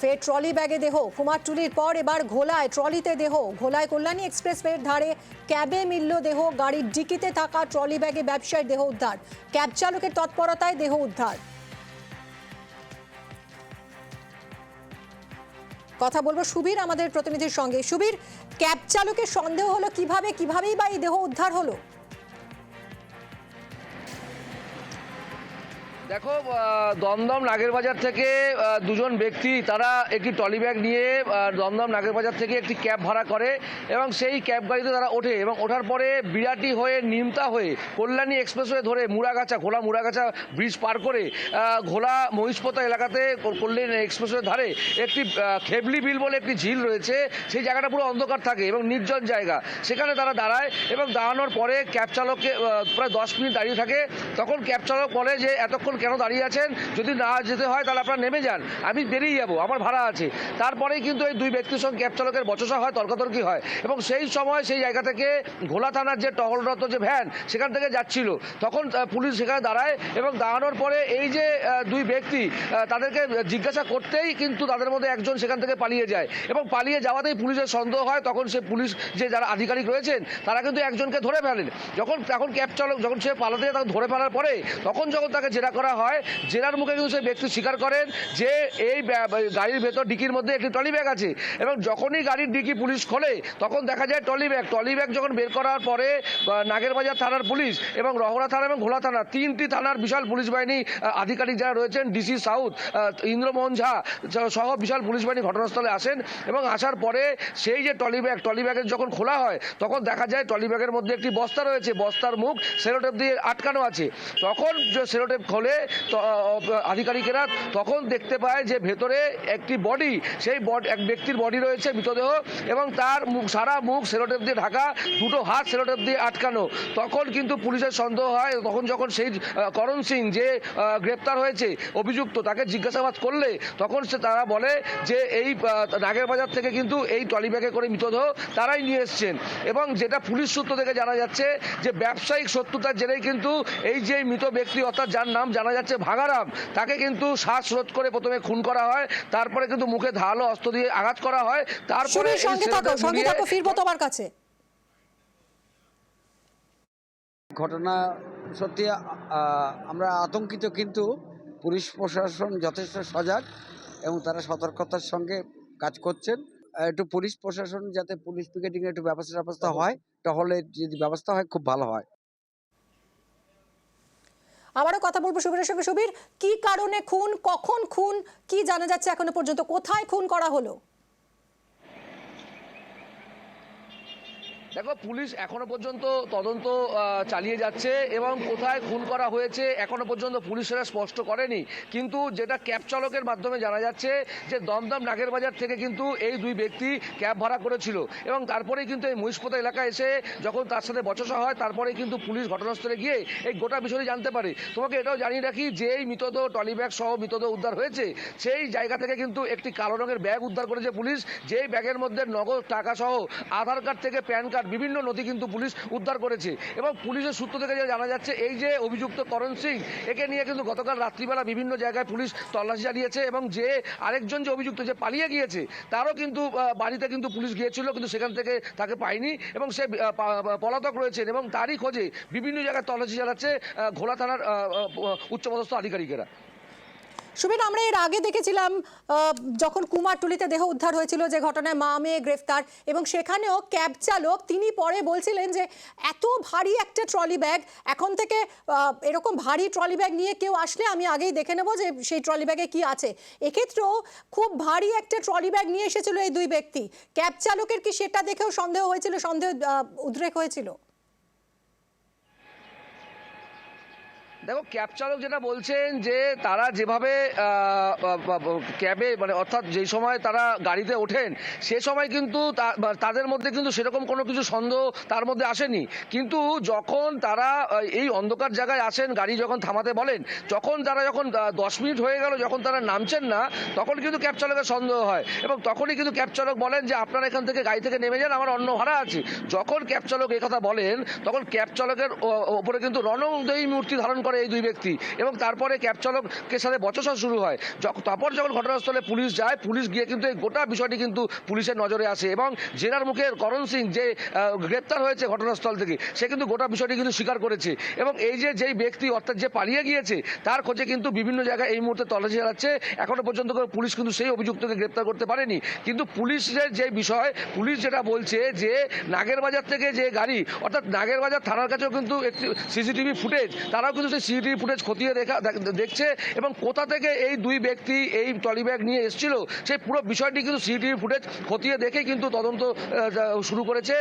ফের ট্রলি ব্যাগে দেহ, কুমারটুলির পর এবার ঘোলায় ট্রলিতে দেহ। ঘোলায় কল্যাণী এক্সপ্রেসওয়ের ধারে ক্যাবে মিলল দেহ। গাড়ির ডিকিতে থাকা ট্রলি ব্যাগে ব্যবসায়ীর দেহ উদ্ধার। ক্যাব চালকের তৎপরতায় দেহ উদ্ধার। কথা বলবো সুবীর আমাদের প্রতিনিধির সঙ্গে। সুবীর, ক্যাব চালকের সন্দেহ হলো কিভাবেই বা এই দেহ উদ্ধার হলো? দেখো, দমদম নাগেরবাজার থেকে দুজন ব্যক্তি তারা একটি ট্রলি ব্যাগ নিয়ে দমদম নাগেরবাজার থেকে একটি ক্যাব ভাড়া করে এবং সেই ক্যাব গাড়িতে তারা ওঠে এবং ওঠার পরে বিরাটি হয়ে নিমতা হয়ে কল্যাণী এক্সপ্রেসওয়ে ধরে ঘোলা মুড়াগাছা ব্রিজ পার করে ঘোলা মহিষপোতা এলাকাতে কল্যাণী এক্সপ্রেসওয়ে ধারে একটি খেবলি বিল বলে একটি ঝিল রয়েছে। সেই জায়গাটা পুরো অন্ধকার থাকে এবং নির্জন জায়গা। সেখানে তারা দাঁড়ায় এবং দাঁড়ানোর পরে ক্যাব চালককে প্রায় 10 মিনিট দাঁড়িয়ে থাকে। তখন ক্যাব চালক বলে যে এতক্ষণ কেন দাঁড়িয়ে আছেন, যদি না যেতে হয় তাহলে আপনারা নেমে যান, আমি বেরিয়ে যাবো, আমার ভাড়া আছে। তারপরেই কিন্তু এই দুই ব্যক্তির সঙ্গে ক্যাব চালকের বচসা হয়, তর্কাতর্কি হয় এবং সেই সময় সেই জায়গা থেকে ঘোলা থানার যে টহলরত যে ভ্যান সেখান থেকে যাচ্ছিল, তখন পুলিশ সেখানে দাঁড়ায় এবং দাঁড়ানোর পরে এই যে দুই ব্যক্তি তাদেরকে জিজ্ঞাসা করতেই কিন্তু তাদের মধ্যে একজন সেখান থেকে পালিয়ে যায় এবং পালিয়ে যাওয়াতেই পুলিশের সন্দেহ হয়। তখন সে পুলিশ যে যারা আধিকারিক রয়েছেন তারা কিন্তু একজনকে ধরে ফেলেন। তখন ক্যাব চালক যখন সে পালাতে যায় তাকে ধরে ফেলার পরে তখন যখন তাকে জেরা করা হয়, জেরার মুখে কিন্তু সেই ব্যক্তি স্বীকার করেন যে এই গাড়ির ভেতর ডিকির মধ্যে একটি ট্রলি ব্যাগ আছে এবং যখনই গাড়ির ডিকি পুলিশ খোলে তখন দেখা যায় ট্রলি ব্যাগ যখন বের করার পরে নাগেরবাজার থানার পুলিশ এবং রহরা থানা এবং ঘোলা থানা, তিনটি থানার বিশাল পুলিশ বাহিনী আধিকারিক যারা রয়েছেন, ডিসি সাউথ ইন্দ্রমোহন ঝা সহ বিশাল পুলিশ বাহিনী ঘটনাস্থলে আসেন এবং আসার পরে সেই যে ট্রলি ব্যাগের যখন খোলা হয় তখন দেখা যায় ট্রলি ব্যাগের মধ্যে একটি বস্তা রয়েছে, বস্তার মুখ সেলোটেপ দিয়ে আটকানো আছে। তখন যে সেলোটেপ খোলে আধিকারিকেরা তখন দেখতে পায় যে ভেতরে একটি বডি, সেই এক ব্যক্তির বডি রয়েছে, মৃতদেহ, এবং তার সারা মুখ সেলোটেপ দিয়ে ঢাকা, দুটো হাত সেলোটেপ দিয়ে আটকানো। তখন কিন্তু পুলিশের সন্দেহ হয়। তখন যখন সেই করণ সিং যে গ্রেপ্তার হয়েছে অভিযুক্ত, তাকে জিজ্ঞাসাবাদ করলে তখন তারা বলে যে এই নাগেরবাজার থেকে কিন্তু এই ট্রলি ব্যাগে করে মৃতদেহ তারাই নিয়ে এসছেন এবং যেটা পুলিশ সূত্র থেকে জানা যাচ্ছে যে ব্যবসায়িক শত্রুতার জেরেই কিন্তু এই যে মৃত ব্যক্তি অর্থাৎ যার নাম জানা যাচ্ছে ভাগারাম, তাকে কিন্তু শ্বাসরোধ করে প্রথমে খুন করা হয়, তারপরে কিন্তু মুখে ধারালো অস্ত্র দিয়ে আঘাত করা হয়। তারপরে ফিরবো তোমার কাছে। ঘটনা সত্যি আমরা আতঙ্কিত, কিন্তু পুলিশ প্রশাসন যথেষ্ট সজাগ এবং তারা সতর্কতার সঙ্গে কাজ করছেন। একটু পুলিশ প্রশাসন যাতে পুলিশ পিকেটিং একটু ব্যবস্থা হয়, তাহলে যদি ব্যবস্থা হয় খুব ভালো হয়। আবারও কথা বলবো সুবীরের সঙ্গে। সুবীর, কি কারণে খুন, কখন খুন, কি জানা যাচ্ছে এখনো পর্যন্ত, কোথায় খুন করা হলো? দেখো, পুলিশ এখনো পর্যন্ত তদন্ত চালিয়ে যাচ্ছে এবং কোথায় খুন করা হয়েছে এখনো পর্যন্ত পুলিশেরা স্পষ্ট করেনি। কিন্তু যেটা ক্যাব চালকের মাধ্যমে জানা যাচ্ছে যে দমদম নাগেরবাজার থেকে কিন্তু এই দুই ব্যক্তি ক্যাব ভাড়া করেছিল এবং তারপরেই কিন্তু এই মহিষপোতা এলাকায় এসে যখন তার সাথে বচসা হয় তারপরে কিন্তু পুলিশ ঘটনাস্থলে গিয়ে এই গোটা বিষয়টি জানতে পারে। তোমাকে এটাও জানিয়ে রাখি যে এই মৃতদেহ ট্রলি ব্যাগ সহ মৃতদেহ উদ্ধার হয়েছে, সেই জায়গা থেকে কিন্তু একটি কালো রঙের ব্যাগ উদ্ধার করেছে পুলিশ, যেই ব্যাগের মধ্যে নগদ টাকা সহ আধার কার্ড থেকে প্যান কার্ড বিভিন্ন নথি কিন্তু পুলিশ উদ্ধার করেছে। এবং পুলিশের সূত্র থেকে যে জানা যাচ্ছে এই যে অভিযুক্ত করণ সিং, একে নিয়ে কিন্তু গতকাল রাত্রিবেলা বিভিন্ন জায়গায় পুলিশ তল্লাশি চালিয়েছে এবং যে আরেকজন যে অভিযুক্ত যে পালিয়ে গিয়েছে তারও কিন্তু বাড়িতে কিন্তু পুলিশ গিয়েছিল, কিন্তু সেখান থেকে তাকে পায়নি এবং সে পলাতক রয়েছেন এবং তারই খোঁজে বিভিন্ন জায়গায় তল্লাশি চালাচ্ছে ঘোলা থানার উচ্চপদস্থ আধিকারিকেরা। সুবীর, আমরা এর আগে দেখেছিলাম যখন কুমারটুলিতে দেহ উদ্ধার হয়েছিল, যে ঘটনায় মা মেয়ে গ্রেফতার, এবং সেখানেও ক্যাব চালক তিনি পরে বলছিলেন যে এত ভারী একটা ট্রলি ব্যাগ, এখন থেকে এরকম ভারী ট্রলি ব্যাগ নিয়ে কেউ আসলে আমি আগেই দেখে নেব যে সেই ট্রলি ব্যাগে কি আছে। এক্ষেত্রেও খুব ভারী একটা ট্রলি ব্যাগ নিয়ে এসেছিল এই দুই ব্যক্তি। ক্যাব চালকের কি সেটা দেখেও সন্দেহ হয়েছিল, উদ্রেক হয়েছিল? দেখো, ক্যাব চালক যেটা বলছেন যে তারা যেভাবে ক্যাবে মানে অর্থাৎ যেই সময় তারা গাড়িতে ওঠেন সে সময় কিন্তু তাদের মধ্যে কিন্তু সেরকম কোনো কিছু সন্দেহ তার মধ্যে আসেনি। কিন্তু যখন তারা এই অন্ধকার জায়গায় আসেন, গাড়ি যখন থামাতে বলেন, যখন 10 মিনিট হয়ে গেল যখন তারা নামছেন না, তখন কিন্তু ক্যাব চালকের সন্দেহ হয় এবং তখনই কিন্তু ক্যাব চালক বলেন যে আপনারা এখান থেকে গাড়ি থেকে নেমে যান, আমার অন্য ভাড়া আছে। যখন ক্যাব চালক এই কথা বলেন তখন ক্যাব চালকের ওপরে কিন্তু রণংদেহী মূর্তি ধারণ করে এই দুই ব্যক্তি এবং তারপরে ক্যাব চালকের সাথে বচসা শুরু হয়। তারপর যখন ঘটনাস্থলে পুলিশ যায়, পুলিশ গিয়ে কিন্তু এই গোটা বিষয়টি কিন্তু পুলিশের নজরে আসে এবং জেরার মুখে করণ সিং যে গ্রেপ্তার হয়েছে ঘটনাস্থল থেকে, সে কিন্তু গোটা বিষয়টি কিন্তু স্বীকার করেছে এবং এই যেই ব্যক্তি অর্থাৎ যে পালিয়ে গিয়েছে তার খোঁজে কিন্তু বিভিন্ন জায়গায় এই মুহূর্তে তল্লাশি চালাচ্ছে। এখনো পর্যন্ত পুলিশ কিন্তু সেই অভিযুক্তকে গ্রেপ্তার করতে পারেনি। কিন্তু পুলিশের যে বিষয়, পুলিশ যেটা বলছে যে নাগেরবাজার থেকে যে গাড়ি, অর্থাৎ নাগেরবাজার থানার কাছেও কিন্তু একটি সিসিটিভি ফুটেজ, তারাও কিন্তু সেই সিসিটিভি ফুটেজ খতিয়ে দেখছে এবং কোথা থেকে এই দুই ব্যক্তি এই ট্রলি ব্যাগ নিয়ে এসেছিল সেই পুরো বিষয়টি কিন্তু সিসিটিভি ফুটেজ খতিয়ে দেখে কিন্তু তদন্ত শুরু করেছে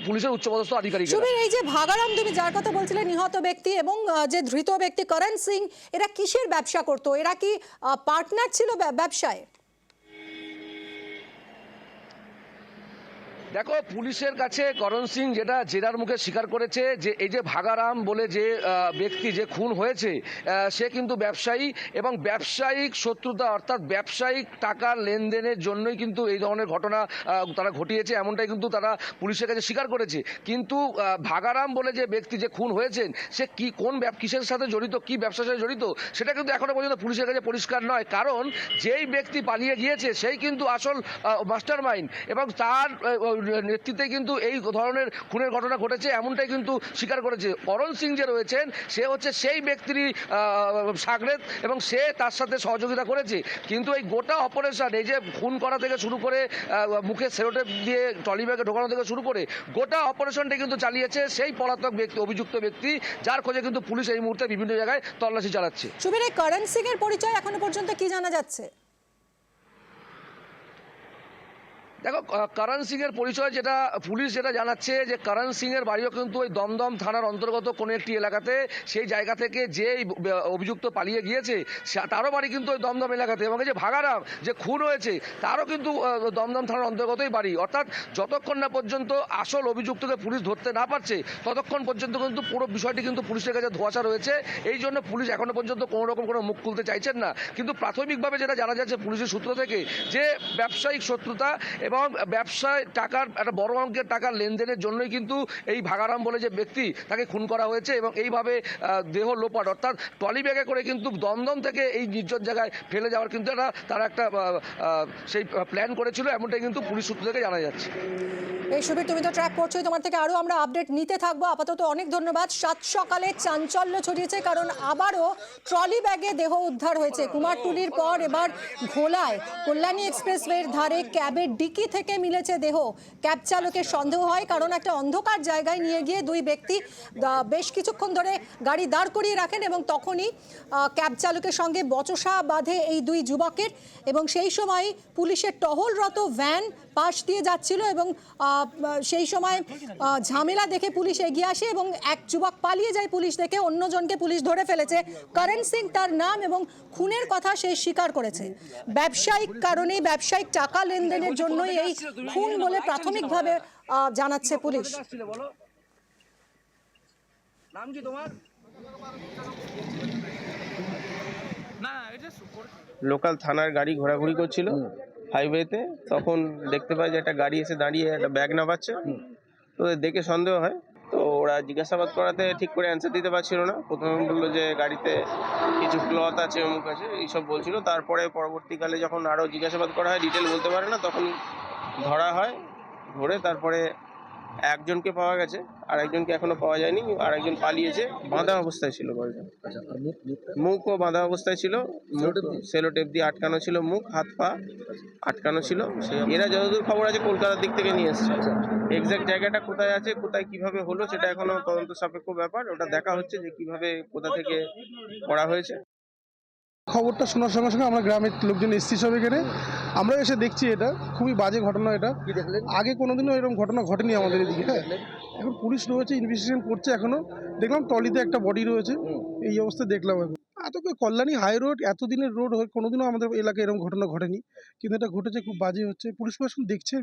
পুলিশের উচ্চপদস্থ আধিকারিক। সুবীর, এই যে ভাগারাম তুমি যার কথা বলছিলে, নিহত ব্যক্তি এবং যে ধৃত ব্যক্তি করণ সিং, এরা কিসের ব্যবসা করতো? এরা কি পার্টনার ছিল ব্যবসায়? দেখো, পুলিশের কাছে করণ সিং যেটা জেরার মুখে স্বীকার করেছে যে এই যে ভাগারাম বলে যে ব্যক্তি যে খুন হয়েছে, সে কিন্তু ব্যবসায়ী এবং ব্যবসায়িক শত্রুতা অর্থাৎ ব্যবসায়িক টাকার লেনদেনের জন্যই কিন্তু এই ধরনের ঘটনা তারা ঘটিয়েছে, এমনটাই কিন্তু তারা পুলিশের কাছে স্বীকার করেছে। কিন্তু ভাগারাম বলে যে ব্যক্তি যে খুন হয়েছেন, সে কিসের সাথে জড়িত, কি ব্যবসার সাথে জড়িত, সেটা কিন্তু এখনো পর্যন্ত পুলিশের কাছে পরিষ্কার নয়। কারণ যেই ব্যক্তি পালিয়ে গিয়েছে সেই কিন্তু আসল মাস্টার মাইন্ড এবং তার নেতৃত্বে কিন্তু এই ধরনের খুনের ঘটনা ঘটেছে, এমনটাই কিন্তু স্বীকার করেছে। করণ সিং যে রয়েছেন, সে হচ্ছে সেই ব্যক্তিরই সাগরেদ এবং সে তার সাথে সহযোগিতা করেছে। কিন্তু এই গোটা অপারেশন, এই যে খুন করা থেকে শুরু করে মুখে সেলোটেপ দিয়ে ট্রলি ব্যাগে ঢোকানো থেকে শুরু করে গোটা অপারেশনটা কিন্তু চালিয়েছে সেই পলাতক ব্যক্তি, অভিযুক্ত ব্যক্তি, যার খোঁজে কিন্তু পুলিশ এই মুহূর্তে বিভিন্ন জায়গায় তল্লাশি চালাচ্ছে। সুবীর, এই করণ সিং এর পরিচয় এখনো পর্যন্ত কি জানা যাচ্ছে? দেখো, করণ সিং এর পরিচয় যেটা পুলিশ যেটা জানাচ্ছে যে করণ সিং এর বাড়িও কিন্তু ওই দমদম থানার অন্তর্গত কোনো একটি এলাকাতে। সেই জায়গা থেকে যে অভিযুক্ত পালিয়ে গিয়েছে তারও বাড়ি কিন্তু ওই দমদম এলাকাতে এবং এই যে ভাগারাম যে খুন হয়েছে তারও কিন্তু দমদম থানার অন্তর্গতই বাড়ি। অর্থাৎ যতক্ষণ না পর্যন্ত আসল অভিযুক্তকে পুলিশ ধরতে না পারছে ততক্ষণ পর্যন্ত কিন্তু পুরো বিষয়টি কিন্তু পুলিশের কাছে ধোঁয়াশা রয়েছে। এই জন্য পুলিশ এখনো পর্যন্ত কোনো রকম কোনো মুখ খুলতে চাইছেন না। কিন্তু প্রাথমিকভাবে যেটা জানা যাচ্ছে পুলিশের সূত্র থেকে, যে ব্যবসায়িক শত্রুতা এবং ব্যবসায় টাকার একটা বড় অঙ্কের টাকার লেনদেনের জন্যই কিন্তু এই ভাগারাম বলে যে ব্যক্তি তাকে খুন করা হয়েছে এবং এইভাবে দেহ লোপাট অর্থাৎ ট্রলি ব্যাগে করে কিন্তু দমদম থেকে এই নির্জন জায়গায় ফেলে যাওয়ার কিন্তু তারা একটা সেই প্ল্যান করেছিল, এমনটাই কিন্তু পুলিশ সূত্র থেকে জানা যাচ্ছে। এই সুবীর, তুমি তো ট্র্যাক করছোই, তোমার থেকে আরো আমরা আপডেট নিতে থাকবো। আপাতত অনেক ধন্যবাদ। সাত সকালে চাঞ্চল্য ছড়িয়েছে কারণ আবারও ট্রলি ব্যাগে দেহ উদ্ধার হয়েছে। কুমারটুলির পর এবার ঘোলায় কল্যাণী এক্সপ্রেসওয়ের ধারে ক্যাবের ডিকি থেকে মিলেছে দেহ। ক্যাব চালকের সন্দেহ হয় কারণ একটা অন্ধকার জায়গায় নিয়ে গিয়ে দুই ব্যক্তি বেশ কিছুক্ষণ ধরে গাড়ি দাঁড় করিয়ে রাখেন এবং তখনই ক্যাব চালকের সঙ্গে বচসা বাঁধে এই দুই যুবকের এবং সেই সময় পুলিশের টহলরত ভ্যান পাশ দিয়ে যাচ্ছিল এবং সেই সময় ঝামেলা দেখে পুলিশ এগিয়ে আসে এবং এক যুবক পালিয়ে যায়। পুলিশ দেখে অন্যজনকে পুলিশ ধরে ফেলেছে। করণ সিং তার নাম এবং খুনের কথা সে স্বীকার করেছে। ব্যবসায়িক কারণে, ব্যবসায়িক টাকা লেনদেনের জন্যই এই খুন বলে প্রাথমিকভাবে জানাচ্ছে পুলিশ। নাম কি তোমার? লোকাল থানার গাড়ি ঘোরাঘুরি করছিল হাইওয়েতে, তখন দেখতে পাই যে একটা গাড়ি এসে দাঁড়িয়ে একটা ব্যাগ নামাচ্ছে। তো দেখে সন্দেহ হয়, তো ওরা জিজ্ঞাসাবাদ করাতে ঠিক করে অ্যান্সার দিতে পারছিল না। প্রথমে বললো যে গাড়িতে কিছু ক্লথ আছে, অমুক আছে, এইসব বলছিল। তারপরে পরবর্তীকালে যখন আরও জিজ্ঞাসাবাদ করা হয়, ডিটেল বলতে পারে না, তখন ধরা হয়। ধরে তারপরে একজনকে পাওয়া গেছে, আর একজনকে এখনো পাওয়া যায়নি। আর একজন পালিয়েছে, বাঁধা অবস্থায় ছিল বলছে। মুখও বাঁধা অবস্থায় ছিল, সেলোটেপ দিয়ে আটকানো ছিল, মুখ হাত পা আটকানো ছিল। এরা যতদূর খবর আছে কলকাতার দিক থেকে নিয়ে এসছে। এক্সাক্ট জায়গাটা কোথায় আছে, কোথায় কিভাবে হলো, সেটা এখনো তদন্ত সাপেক্ষ ব্যাপার। ওটা দেখা হচ্ছে যে কিভাবে কোথা থেকে করা হয়েছে। খবরটা শোনার সঙ্গে সঙ্গে আমরা গ্রামের লোকজন এসছি সব এখানে। আমরা এসে দেখছি এটা খুবই বাজে ঘটনা। এটা আগে কোনোদিনও এরকম ঘটনা ঘটেনি আমাদের এদিকে। হ্যাঁ, এখন পুলিশ রয়েছে, ইনভেস্টিগেশন করছে। এখনো দেখলাম ট্রলিতে একটা বডি রয়েছে, এই অবস্থায় দেখলাম। এখন কল্যাণী হাই রোড, এতদিনের রোড হয়ে কোনোদিনও আমাদের এলাকায় এরকম ঘটনা ঘটেনি, কিন্তু এটা ঘটেছে, খুব বাজে হচ্ছে। পুলিশ প্রশাসন দেখছে।